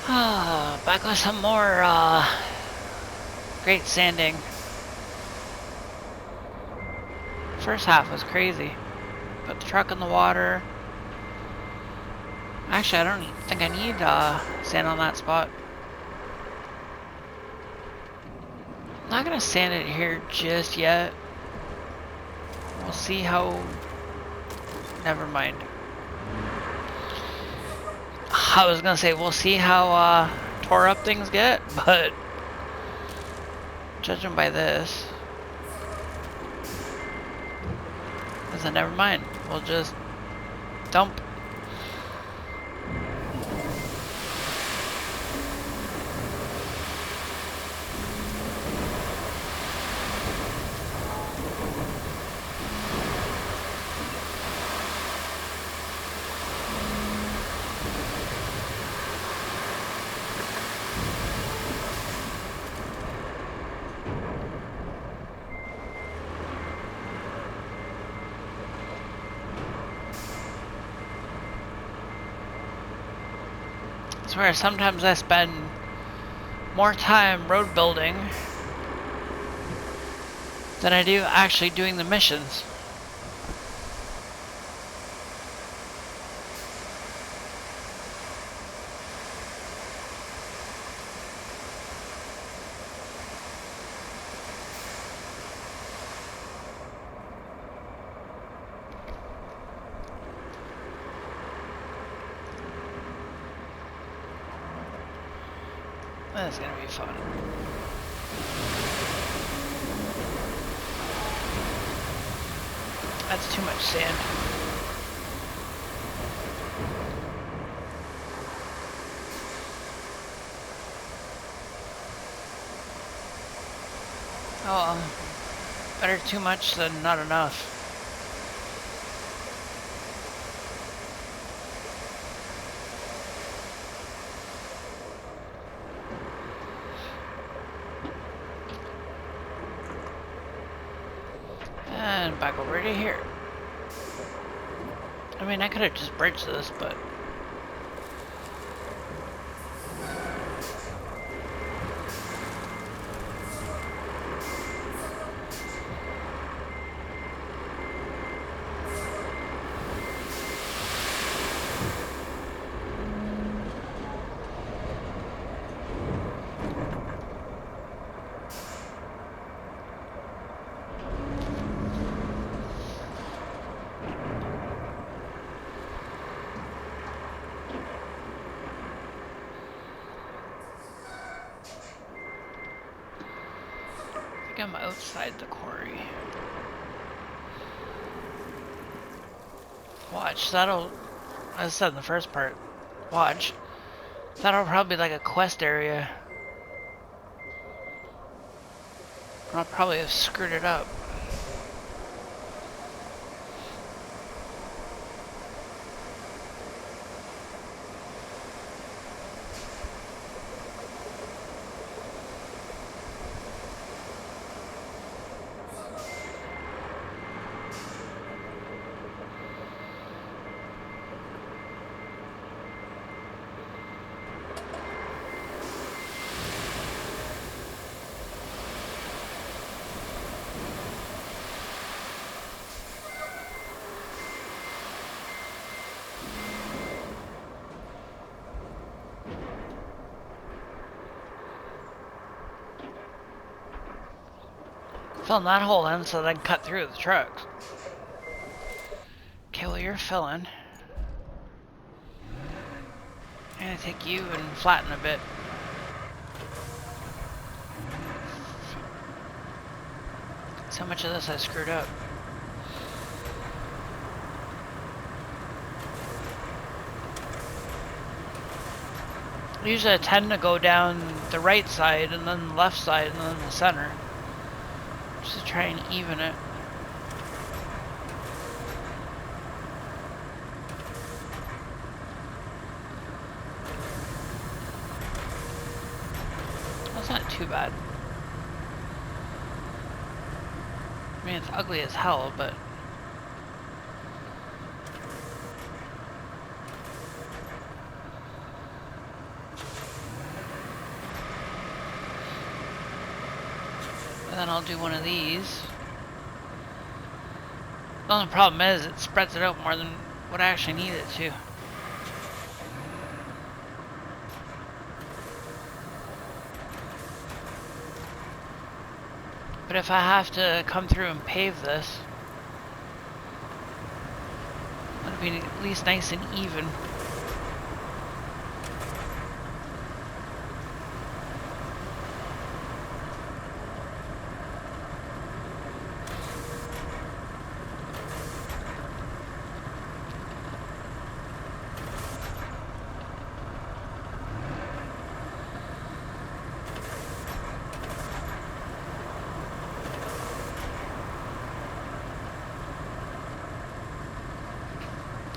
Back with some more great sanding. First half was crazy. Put the truck in the water. Actually, I don't think I need sand on that spot. I'm not gonna sand it here just yet. We'll see how... Never mind. I was gonna say we'll see how tore up things get, but judging by this, I said never mind. We'll just dump. I swear sometimes I spend more time road building than I do actually doing the missions. That's gonna be fun. That's too much sand. Oh, better too much than not enough. And back over to here. I mean, I could have just bridged this, but... I'm outside the quarry. Watch, that'll, as I said in the first part, watch, that'll probably be like a quest area. I'll probably have screwed it up. Filling that hole in so they can cut through the trucks. Okay, well you're filling. I'm gonna take you and flatten a bit. So much of this I screwed up. Usually I tend to go down the right side and then the left side and then the center. Just to try and even it. That's not too bad. I mean, it's ugly as hell, but... then I'll do one of these. The only problem is it spreads it out more than what I actually need it to. But if I have to come through and pave this, it'll be at least nice and even.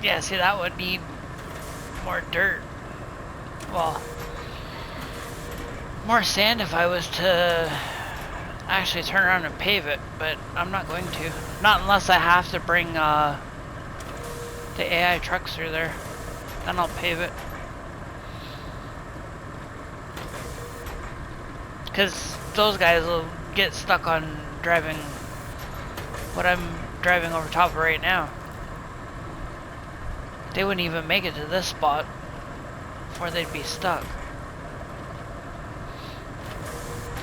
Yeah, see, that would need more dirt. Well, more sand if I was to actually turn around and pave it, but I'm not going to. Not unless I have to bring the AI trucks through there. Then I'll pave it. Because those guys will get stuck on driving what I'm driving over top of right now. They wouldn't even make it to this spot before they'd be stuck.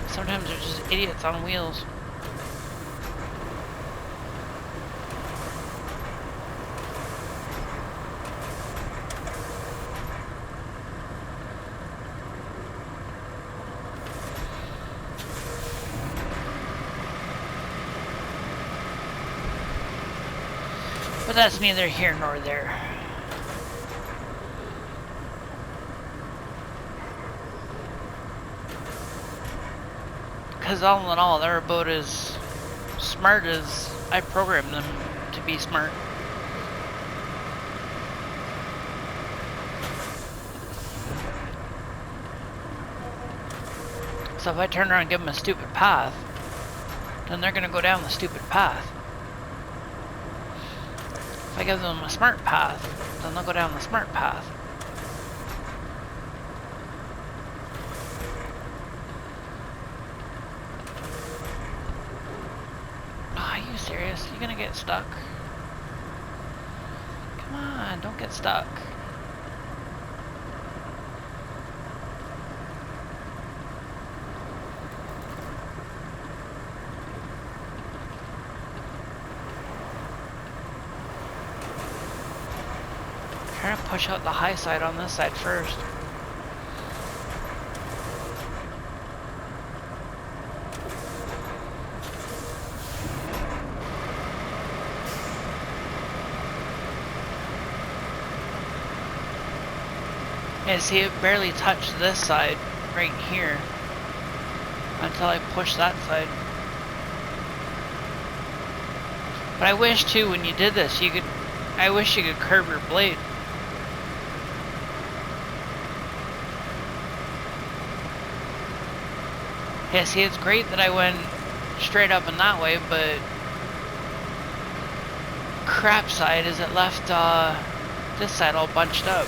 Sometimes they're just idiots on wheels. But that's neither here nor there. Because all in all, they're about as smart as I programmed them to be smart. So if I turn around and give them a stupid path, then they're going to go down the stupid path. If I give them a smart path, then they'll go down the smart path. Serious? You're gonna get stuck. Come on, don't get stuck. Try to push out the high side on this side first. And see, it barely touched this side right here until I pushed that side. But I wish too, when you did this, I wish you could curve your blade. Yeah, see, it's great that I went straight up in that way, but crap side is it left this side all bunched up.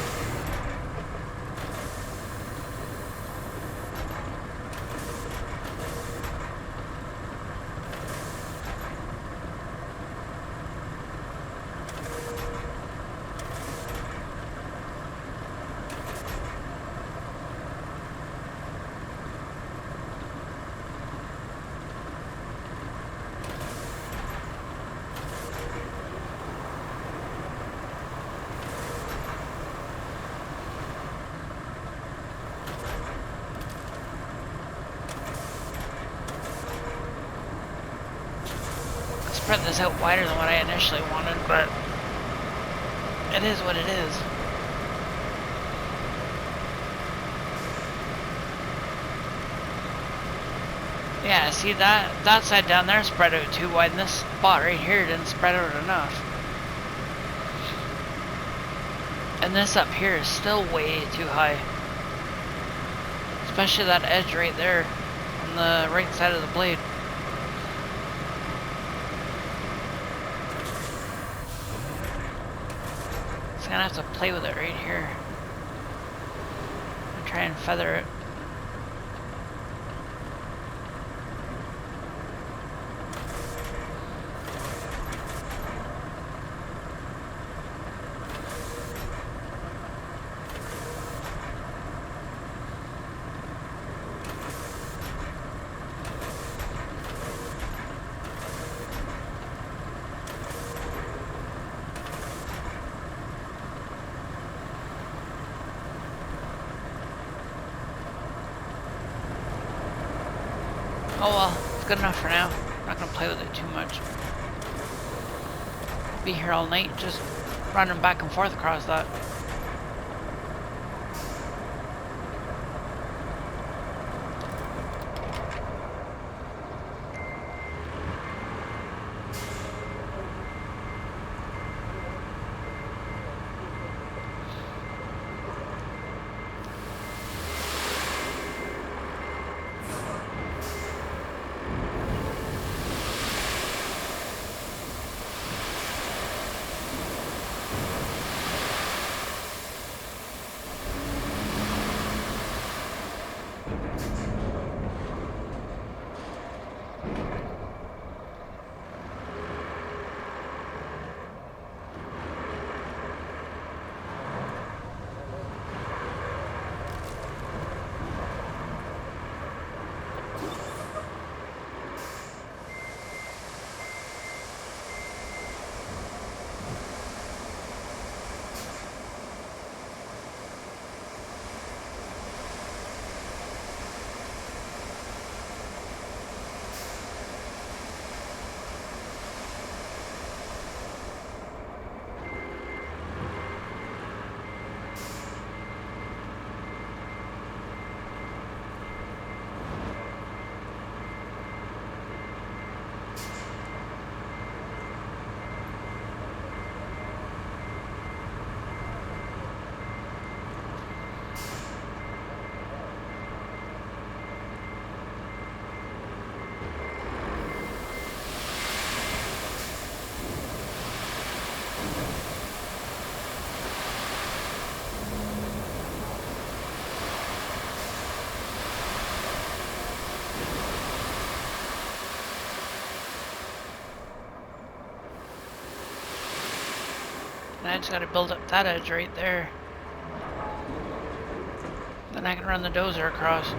Spread this out wider than what I initially wanted, but it is what it is. Yeah, see that side down there spread out too wide, and this spot right here didn't spread out enough. And this up here is still way too high. Especially that edge right there on the right side of the blade. I'm gonna have to play with it right here and try and feather it. Oh well, it's good enough for now. I'm not gonna play with it too much. Be here all night just running back and forth across that. And I just gotta build up that edge right there. Then I can run the dozer across.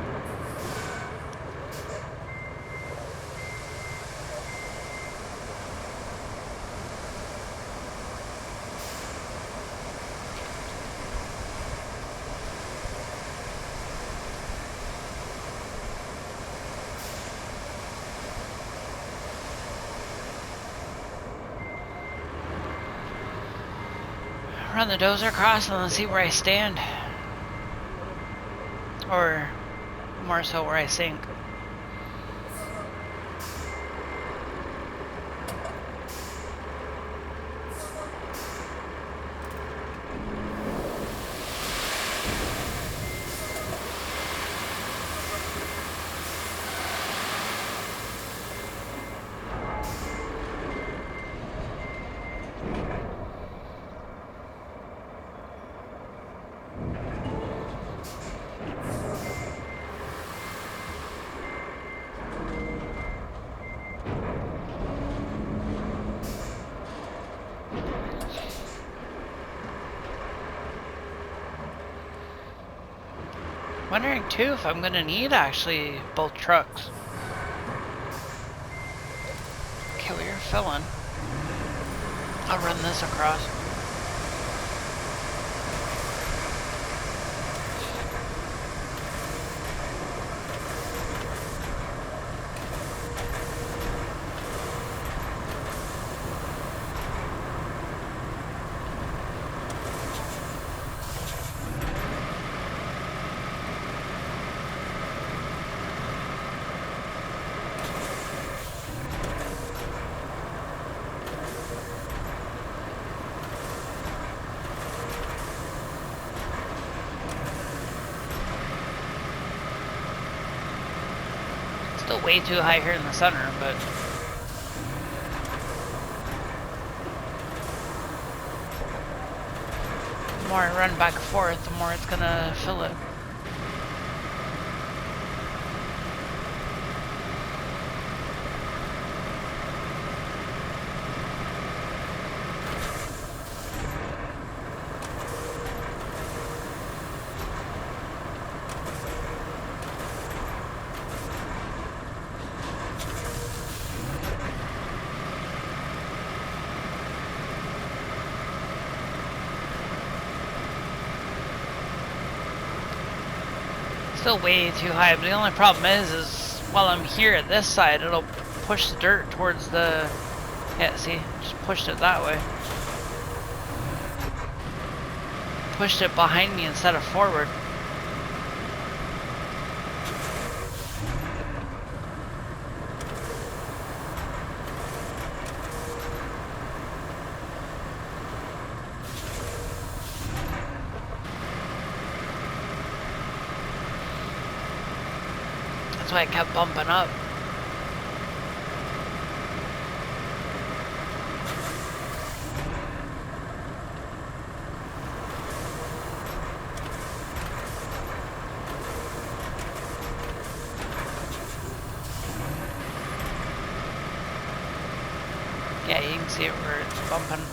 Run the dozer across and then see where I stand. Or more so where I sink. Wondering too if I'm gonna need actually both trucks. Okay, well, you're filling. I'll run this across. Still way too high here in the center, but the more I run back and forth, the more it's gonna fill it. Still way too high, but the only problem is while I'm here at this side, it'll push the dirt towards the... Yeah, see? Just pushed it that way. Pushed it behind me instead of forward. That's why I kept bumping up. Yeah, you can see it where it's bumping.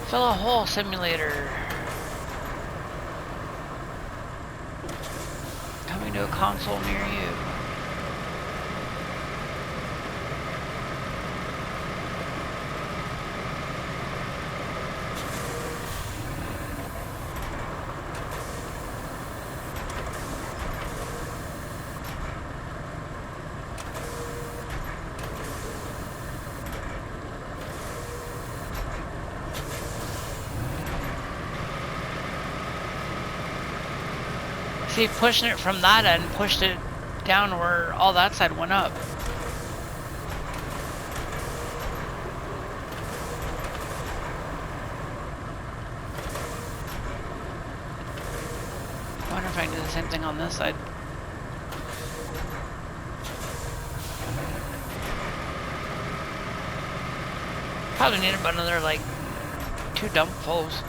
Fill a hole simulator. Coming to a console near you. See, pushing it from that end pushed it down where all that side went up. I wonder if I can do the same thing on this side. Probably need about another like 2 dumpfuls.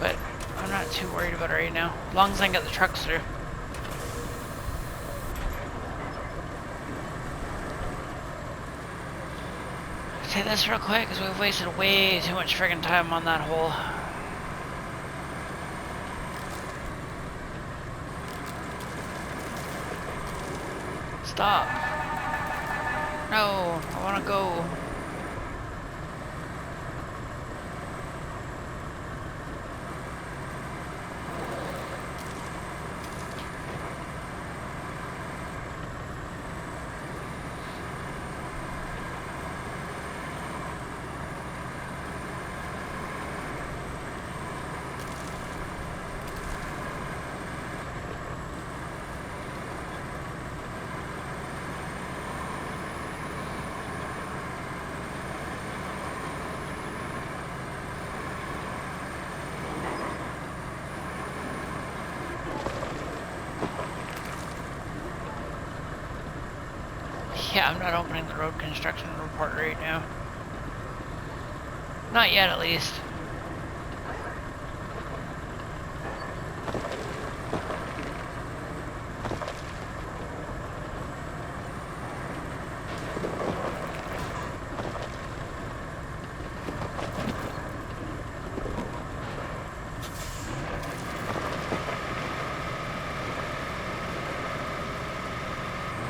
But I'm not too worried about it right now, as long as I can get the trucks through. I'll say this real quick, because we've wasted way too much friggin' time on that hole. Stop. No, I want to go. Yeah, I'm not opening the road construction report right now. Not yet, at least.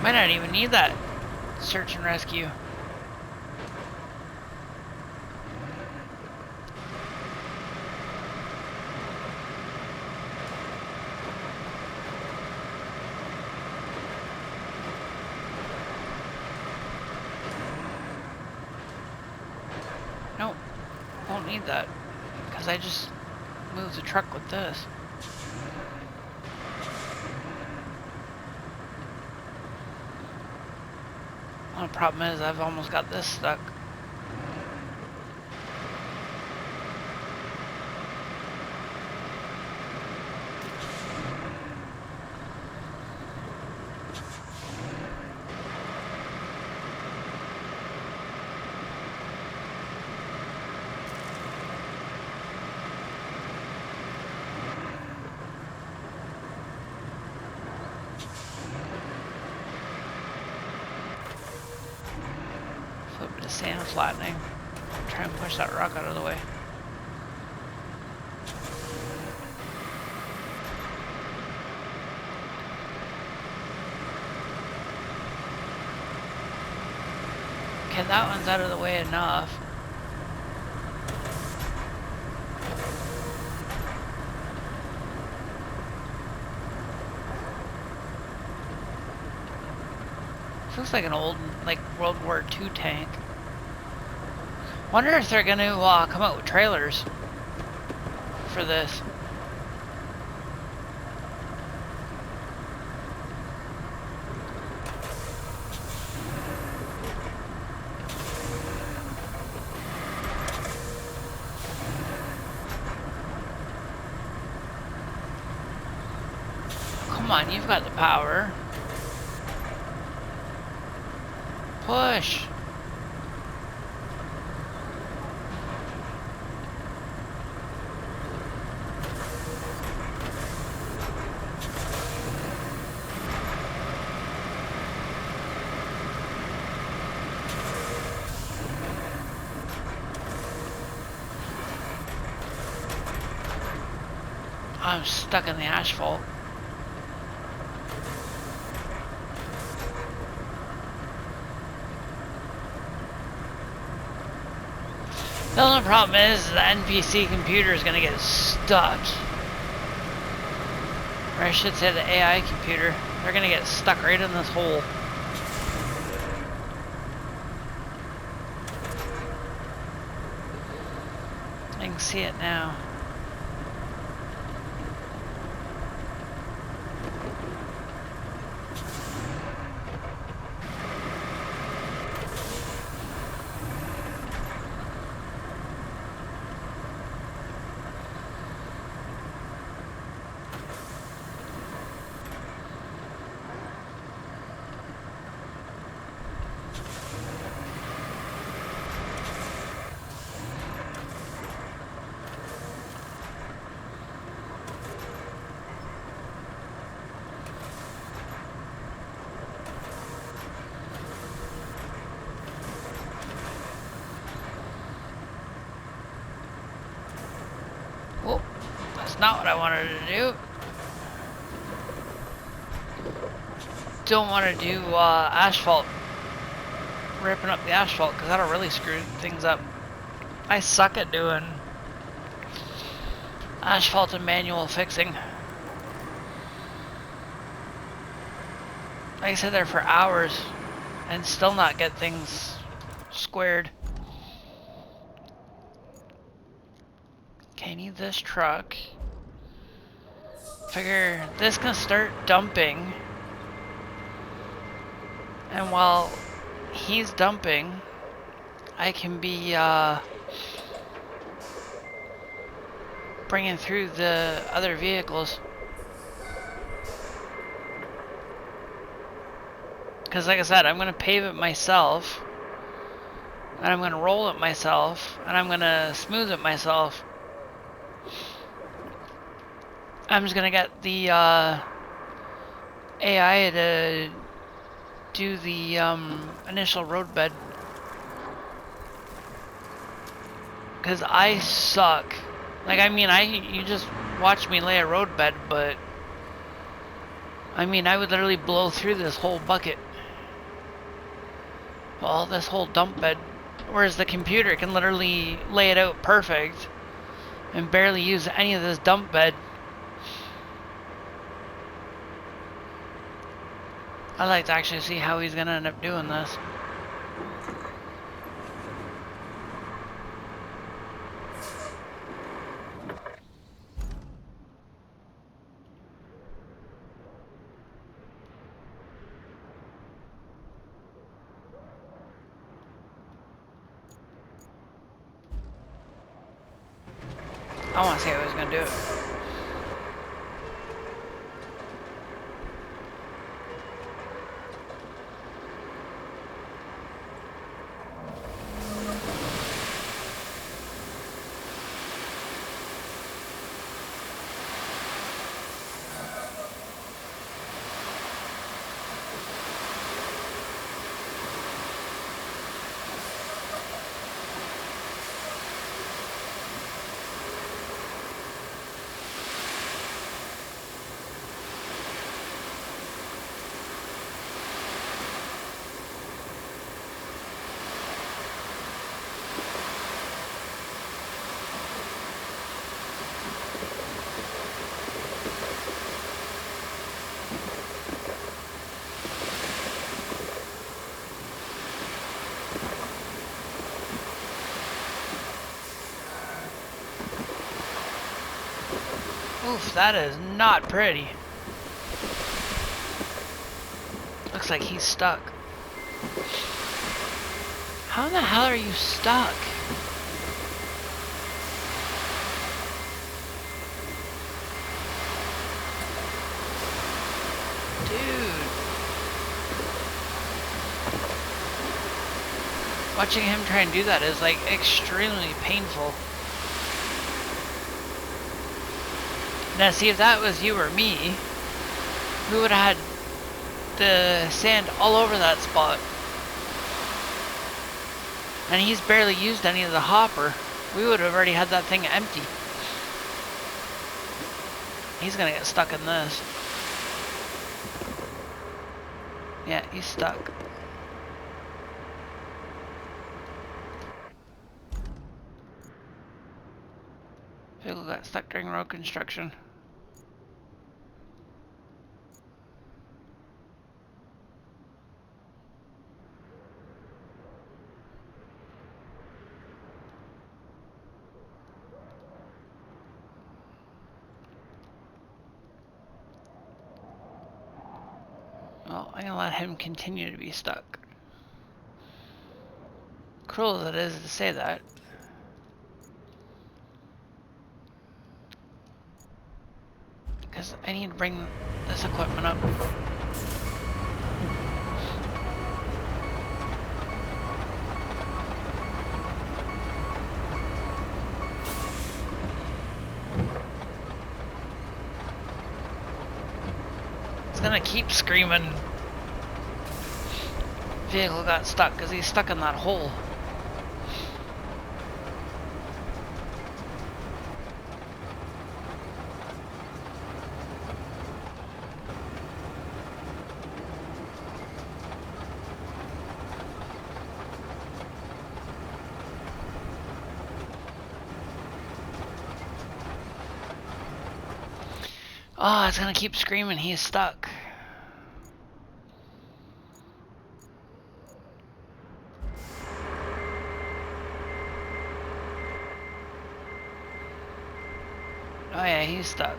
Might not even need that search and rescue. Nope, won't need that, because I just moved the truck with this. The problem is I've almost got this stuck. sand flattening. Try and push that rock out of the way. Okay, that one's out of the way enough. This looks like an old, like, World War II tank. Wonder if they're gonna come out with trailers for this. Come on, you've got the power. Push. I'm stuck in the asphalt. The only problem is the NPC computer is going to get stuck. Or I should say the AI computer. They're going to get stuck right in this hole. I can see it now. Whoa, that's not what I wanted to do. Don't want to do asphalt, ripping up the asphalt, because that'll really screw things up. I suck at doing asphalt and manual fixing. I sit there for hours and still not get things squared. Okay, I need this truck. Figure this can start dumping. And while he's dumping, I can be bringing through the other vehicles. Because like I said, I'm going to pave it myself. And I'm going to roll it myself. And I'm going to smooth it myself. I'm just going to get the AI to do the initial road bed. Because I suck. Like, I mean, you just watch me lay a road bed, but I mean, I would literally blow through this whole bucket. Well, this whole dump bed. Whereas the computer can literally lay it out perfect and barely use any of this dump bed. I'd like to actually see how he's gonna end up doing this. I want to see how he's gonna do it. Oof, that is not pretty. Looks like he's stuck. How in the hell are you stuck? Dude. Watching him try and do that is like extremely painful. Now see, if that was you or me, we would have had the sand all over that spot. And he's barely used any of the hopper. We would have already had that thing empty. He's gonna get stuck in this. Yeah, he's stuck. Vehicle got stuck during road construction. Well, I'm gonna let him continue to be stuck. Cruel as it is to say that. Because I need to bring this equipment up. It's gonna keep screaming. Vehicle got stuck because he's stuck in that hole. Oh, it's gonna keep screaming he's stuck. Oh yeah, he's stuck.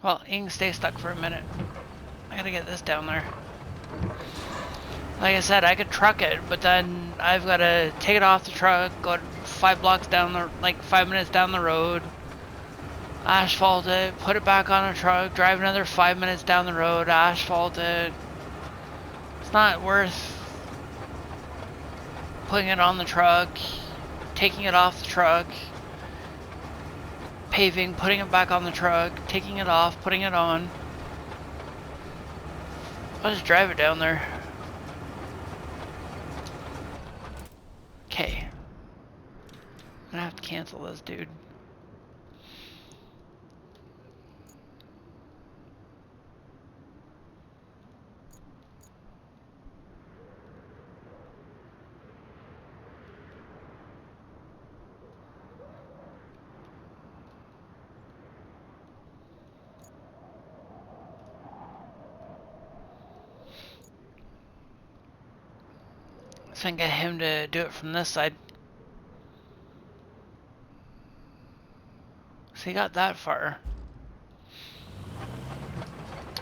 Well, he can stay stuck for a minute. I gotta get this down there. Like I said, I could truck it, but then I've gotta take it off the truck, go 5 blocks down the, like 5 minutes down the road, asphalt it, put it back on a truck, drive another 5 minutes down the road, asphalt it. It's not worth putting it on the truck, taking it off the truck, paving, putting it back on the truck, taking it off, putting it on. I'll just drive it down there. Okay. I'm gonna have to cancel this, dude. So I can get him to do it from this side. So he got that far.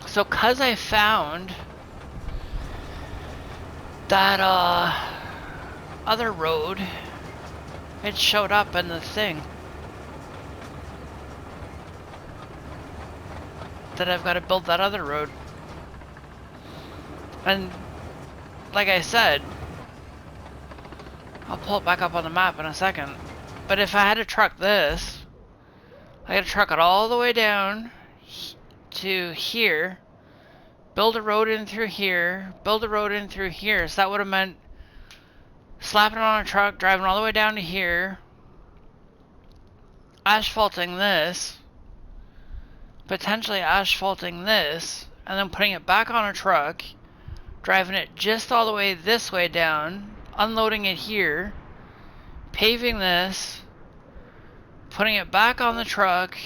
So cause I found that other road, it showed up in the thing that I've got to build that other road. And like I said, I'll pull it back up on the map in a second. But if I had to truck this, I gotta truck it all the way down to here, build a road in through here, build a road in through here. So that would have meant slapping it on a truck, driving all the way down to here, asphalting this, potentially asphalting this, and then putting it back on a truck, driving it just all the way this way down, unloading it here, paving this, putting it back on the truck,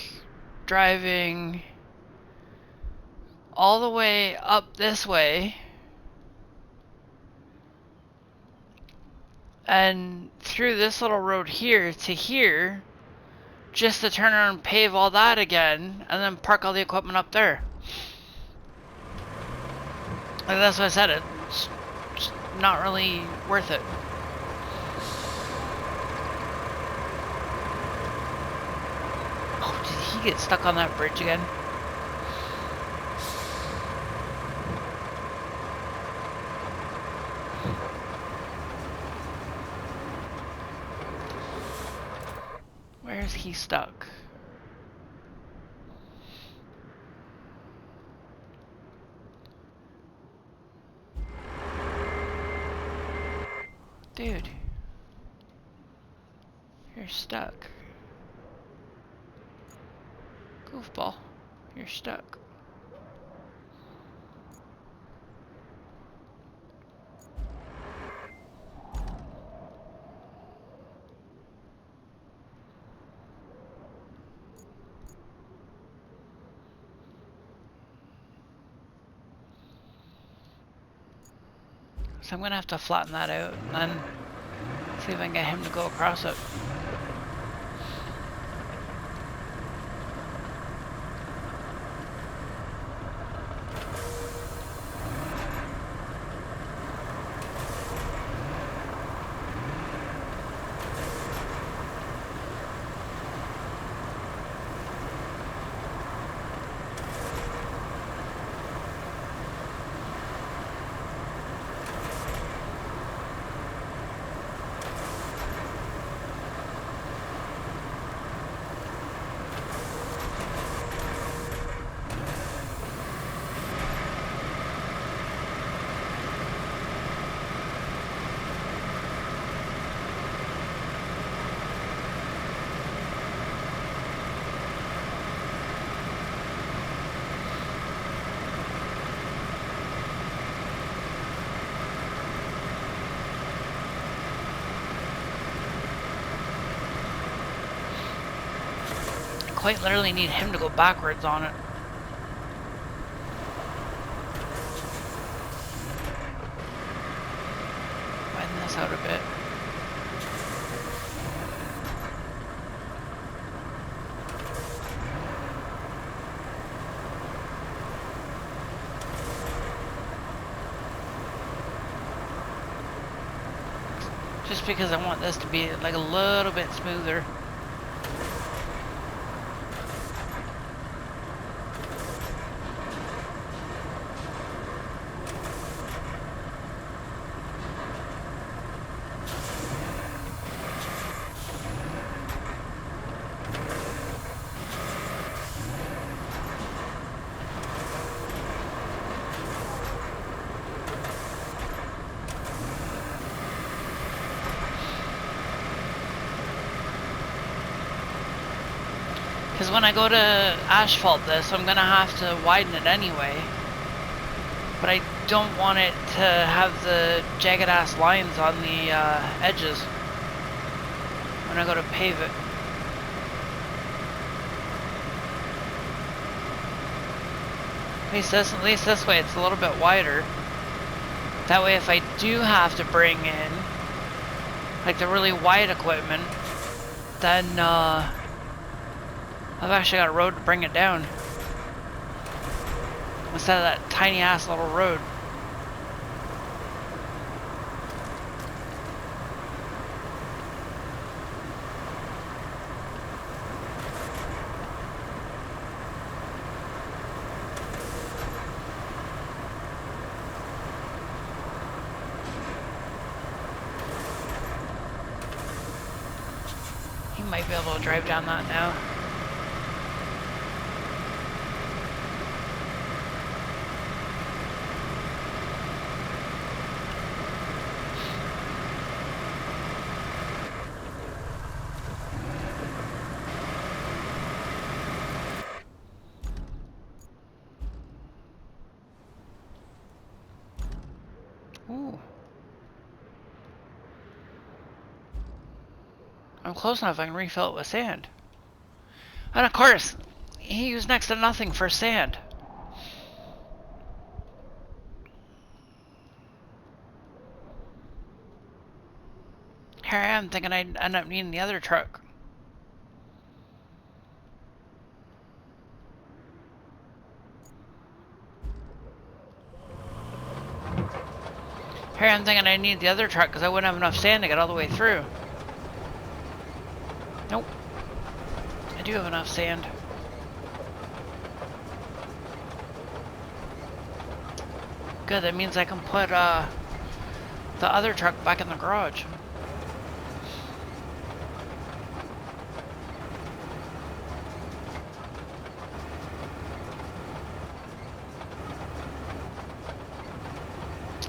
driving all the way up this way, and through this little road here to here, just to turn around and pave all that again, and then park all the equipment up there. And that's what I said, it's just not really worth it. Oh, did he get stuck on that bridge again? Where's he stuck? Dude. You're stuck. Goofball. You're stuck. So I'm gonna have to flatten that out and then see if I can get him to go across it. Quite literally need him to go backwards on it. Widen this out a bit. Just because I want this to be like a little bit smoother. Because when I go to asphalt this, I'm going to have to widen it anyway. But I don't want it to have the jagged ass lines on the edges when I go to pave it. At least this way it's a little bit wider. That way if I do have to bring in like the really wide equipment, then I've actually got a road to bring it down. Instead of that tiny ass little road. He might be able to drive down that now. Ooh. I'm close enough I can refill it with sand. And of course, he used next to nothing for sand. Here I am thinking I'd end up needing the other truck. Here I'm thinking I need the other truck because I wouldn't have enough sand to get all the way through. Nope. I do have enough sand. Good, that means I can put the other truck back in the garage.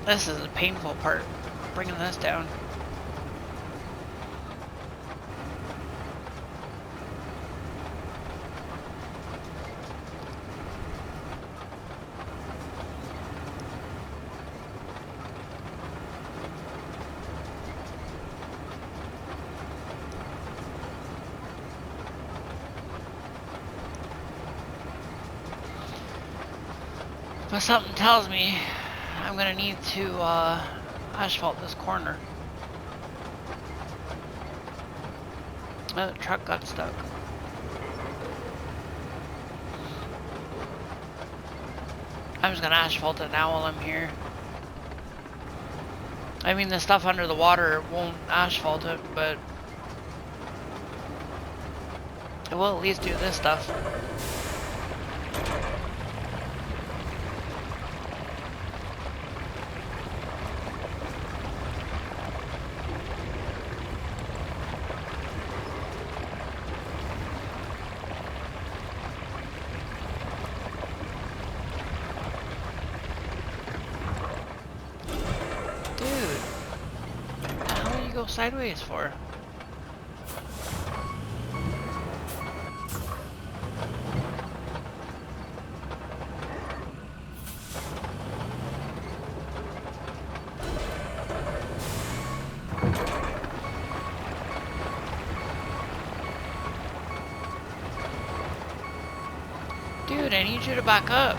This is the painful part, bringing this down. But something tells me I'm gonna need to asphalt this corner. Oh, the truck got stuck. I'm just gonna asphalt it now while I'm here. I mean, the stuff under the water won't asphalt it, but it will at least do this stuff. Sideways for? Dude, I need you to back up.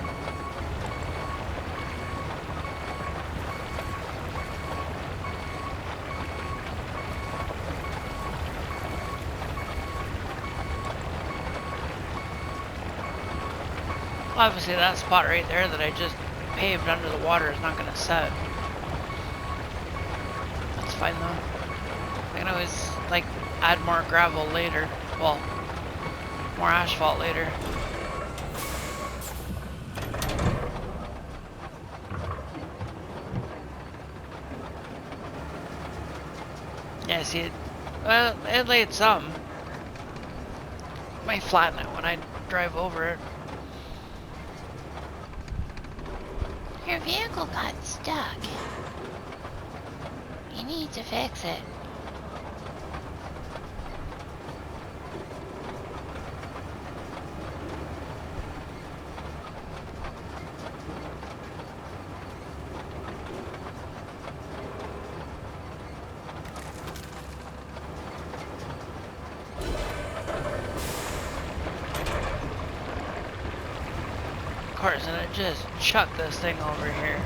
Obviously that spot right there that I just paved under the water is not going to set. That's fine though. I can always like add more gravel later. Well, more asphalt later. Yeah, see, well, it laid some. Might flatten it when I drive over it. Your vehicle got stuck. You need to fix it. Of course, and it just chucked this thing over here.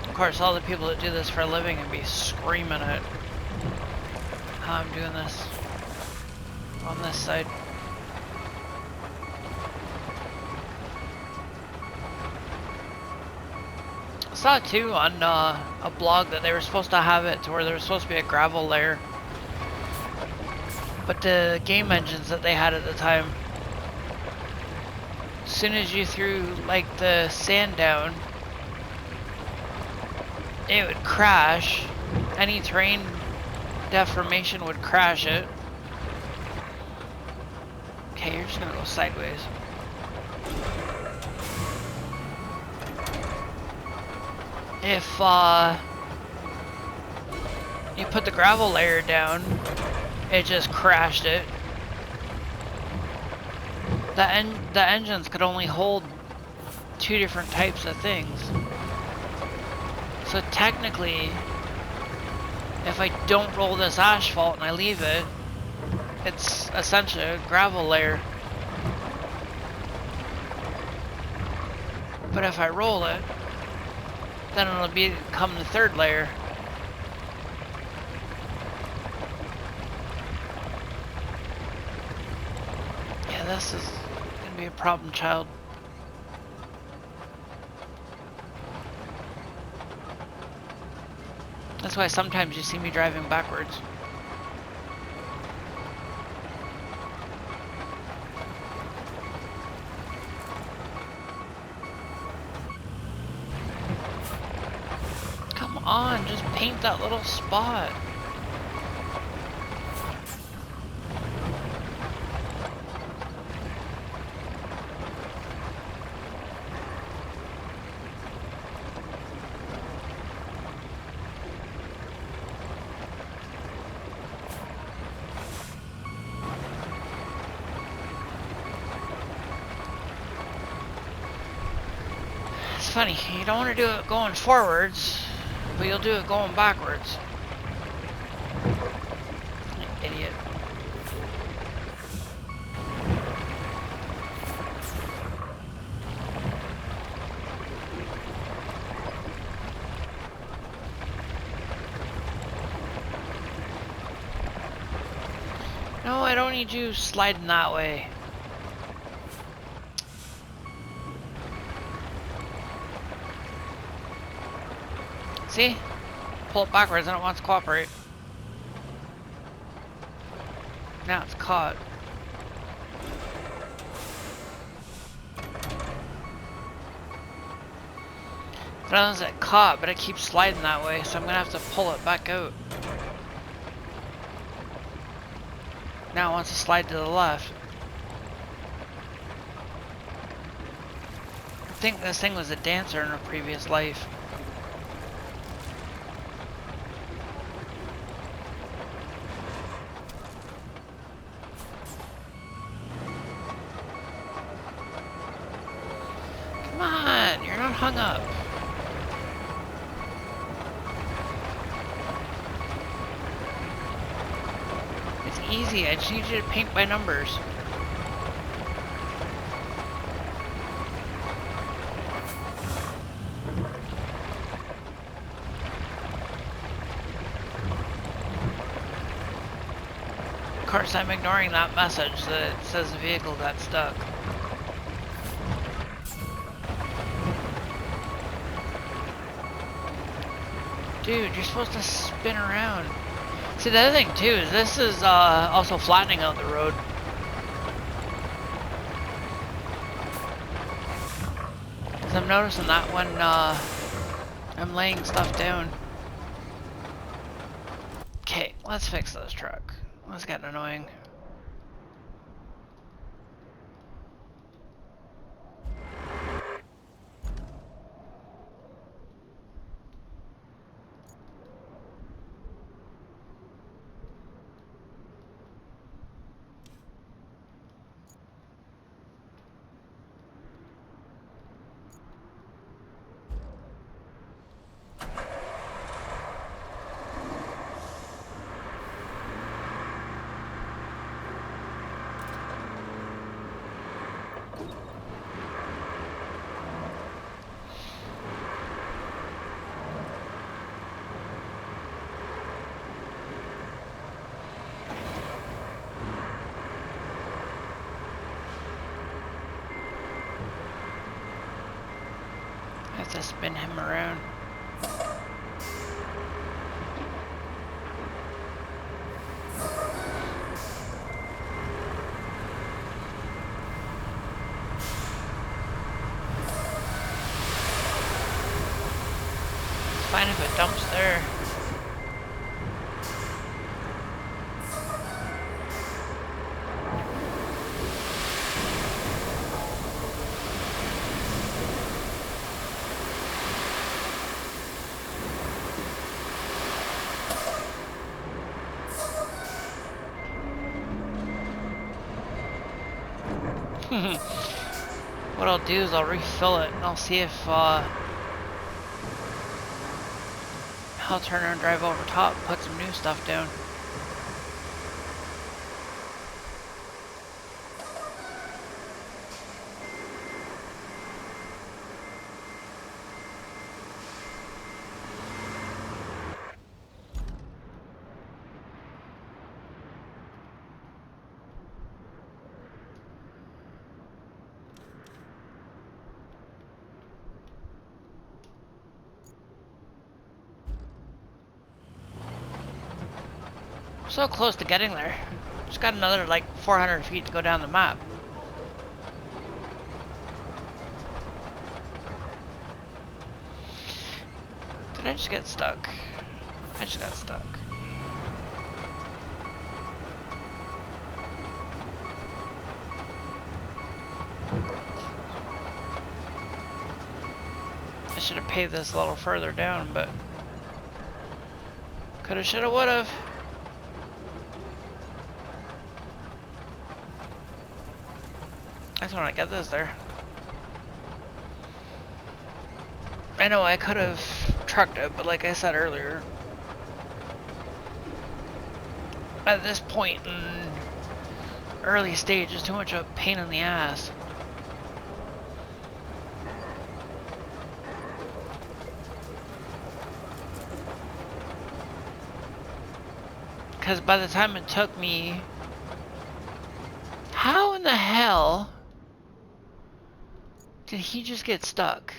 Of course, all the people that do this for a living would be screaming at how I'm doing this on this side. I saw too on a blog that they were supposed to have it to where there was supposed to be a gravel layer, but the game engines that they had at the time, as soon as you threw like the sand down, it would crash. Any terrain deformation would crash it. Okay, you're just gonna go sideways. If you put the gravel layer down, it just crashed it. The engines could only hold two different types of things. So technically, if I don't roll this asphalt and I leave it, it's essentially a gravel layer. But if I roll it, then it'll become the third layer. Yeah, this is gonna be a problem child. That's why sometimes you see me driving backwards. Come on, just paint that little spot. It's funny, you don't want to do it going forwards, but you'll do it going backwards. Idiot. No, I don't need you sliding that way. See? Pull it backwards and it wants to cooperate. Now it's caught. Not only is it caught, but it keeps sliding that way, so I'm gonna have to pull it back out. Now it wants to slide to the left. I think this thing was a dancer in a previous life. Come on, you're not hung up. It's easy, I just need you to paint by numbers. Of course, I'm ignoring that message that it says the vehicle got stuck. Dude, you're supposed to spin around. See, the other thing too is this is also flattening out the road. Because I'm noticing that when I'm laying stuff down. Okay, let's fix this truck. That's getting annoying. I have to spin him around. It's fine if it dumps there. What I'll do is I'll refill it and I'll see if I'll turn and drive over top, put some new stuff down. So close to getting there. Just got another like 400 feet to go down the map. Did I just get stuck? I just got stuck. I should have paved this a little further down, but coulda, shoulda, woulda. I just want to get this there. I know I could have trucked it, but like I said earlier, at this point in early stage, it's too much of a pain in the ass. Because by the time it took me, how in the hell did he just get stuck?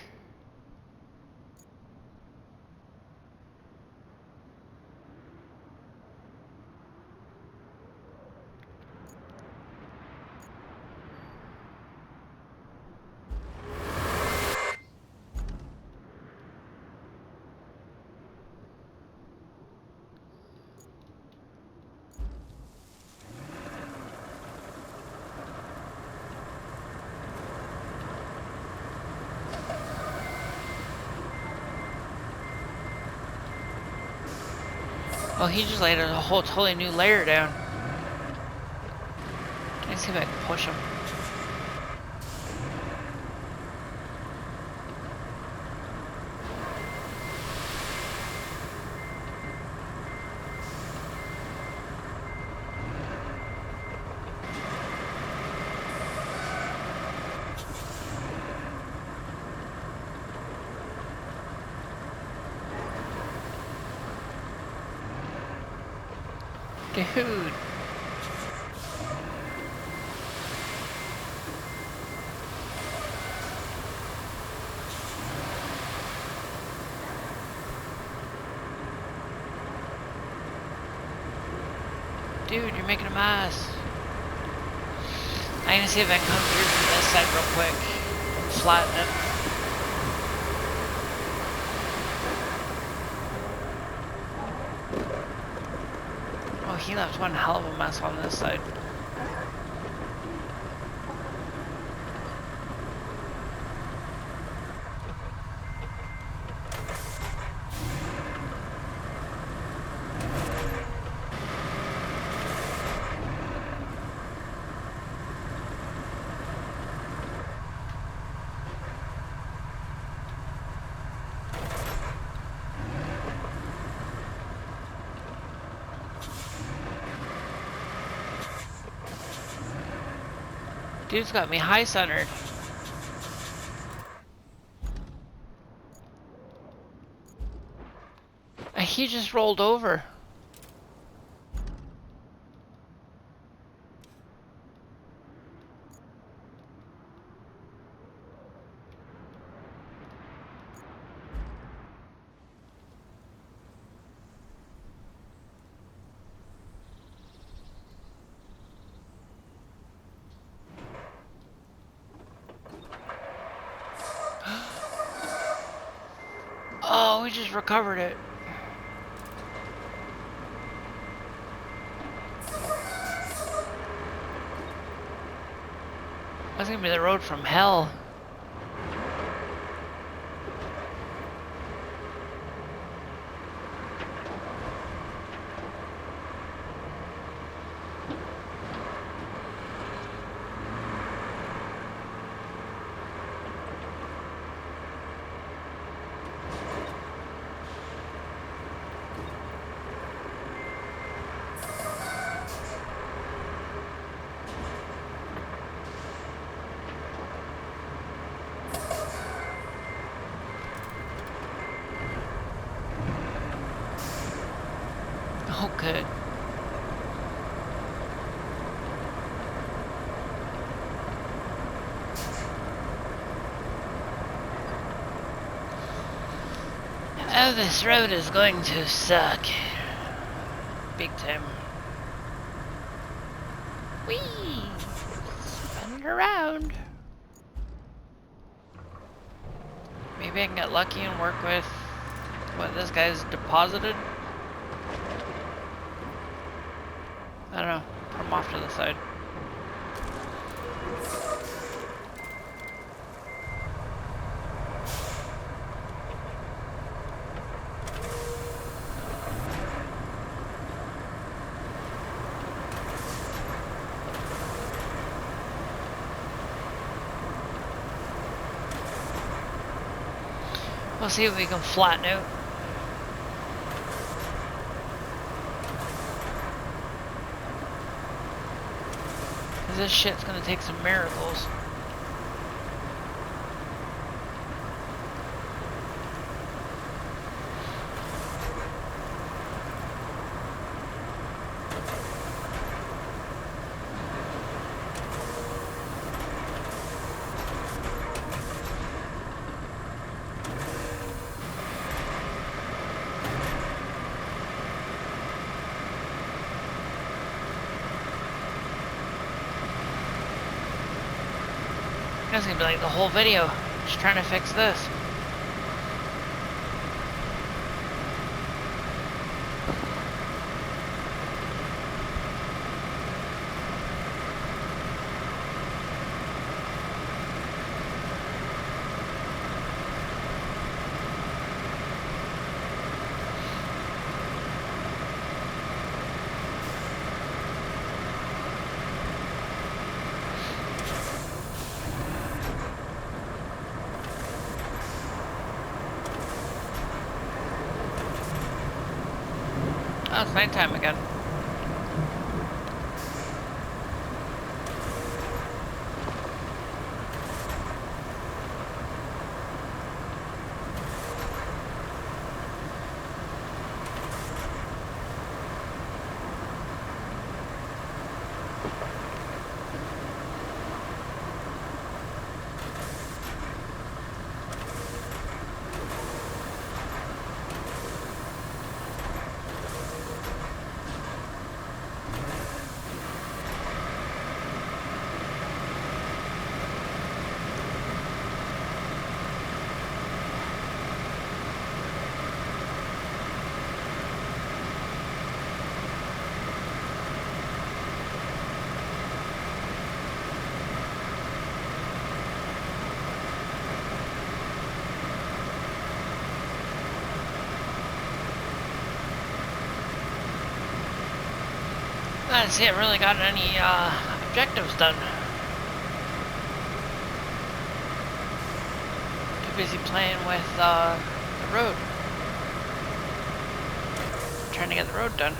Oh, he just laid a whole totally new layer down. Let me see if I can push him. Dude. Dude, you're making a mess. I'm gonna see if I can come through from this side real quick. Flatten it. Oh, he left one hell of a mess on this side. Dude's got me high centered. He just rolled over. Oh, we just recovered it. That's gonna be the road from hell. could. Oh, this road is going to suck. Big time. Whee! Spin it around. Maybe I can get lucky and work with what this guy's deposited. I don't know. Put him off to the side. We'll see if we can flatten out. This shit's gonna take some miracles. It's gonna be like the whole video, just trying to fix this. Oh, it's nighttime again. I didn't see it really got any objectives done. Too busy playing with the road. Trying to get the road done.